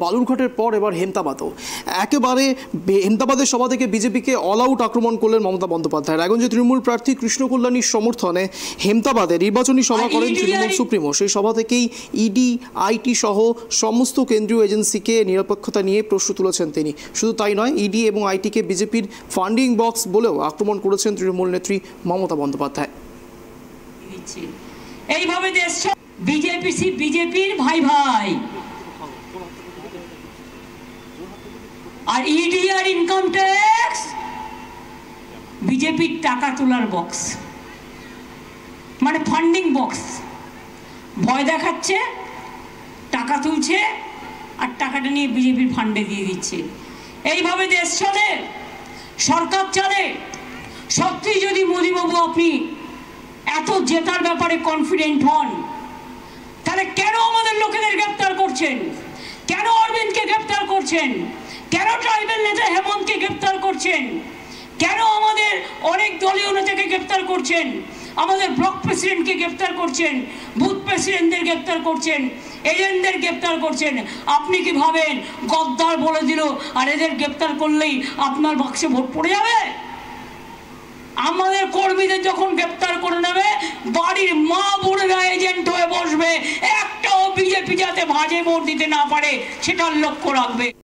বালুরঘাটের পর এবার হেমতাবাদও একেবারে হেমতাবাদের সভা থেকে বিজেপিকে অল আউট আক্রমণ করলেন মমতা বন্দ্যোপাধ্যায়। রায়গঞ্জে তৃণমূল প্রার্থী কৃষ্ণ কল্যাণীর সমর্থনে হেমতাবাদে নির্বাচনী সভা করেন তৃণমূল সুপ্রিমো। সেই সভা থেকেই ইডি, আইটি সহ সমস্ত কেন্দ্রীয় এজেন্সিকে নিরপেক্ষতা নিয়ে প্রশ্ন তুলেছেন তিনি। শুধু তাই নয়, ইডি এবং আইটিকে বিজেপির ফান্ডিং বক্স বলেও আক্রমণ করেছেন তৃণমূল নেত্রী মমতা বন্দ্যোপাধ্যায়। এইভাবে দেশ বিজেপির ভাই ভাই, আর ইডি আর ইনকাম ট্যাক্স বিজেপির টাকা তোলার বক্স, মানে ফান্ডিং বক্স। ভয় দেখাচ্ছে, টাকা তুলছে আর টাকাটা নিয়ে বিজেপির ফান্ডে দিয়ে দিচ্ছে। এইভাবে দেশ চলে, সরকার চলে। সত্যি যদি মোদীবাবু আপনি এত জেতার ব্যাপারে কনফিডেন্ট হন, তাহলে কেন আমাদের লোকেদের গ্রেপ্তার করছেন? কেন অরবিন্দকে গ্রেপ্তার করছেন? কেন ট্রাইবাল নেতা হেমন্তকে গ্রেপ্তার করছেন? কেন আমাদের অনেক দলীয় নেতাকে গ্রেপ্তার করছেন? আমাদের ব্লক প্রেসিডেন্টকে গ্রেপ্তার করছেন, বুথ প্রেসিডেন্টদের গ্রেপ্তার করছেন, এজেন্টদের গ্রেপ্তার করছেন। আপনি কি ভাবেন গদ্দার বলে দিল আর এদের গ্রেপ্তার করলেই আপনার বাক্সে ভোট পড়ে যাবে? আমাদের কর্মীদের যখন গ্রেপ্তার করে নেবে, বাড়ির মা বোনেরা এজেন্ট হয়ে বসবে। একটাও বিজেপি যাতে ভাজে ভোট দিতে না পারে সেটার লক্ষ্য রাখবে।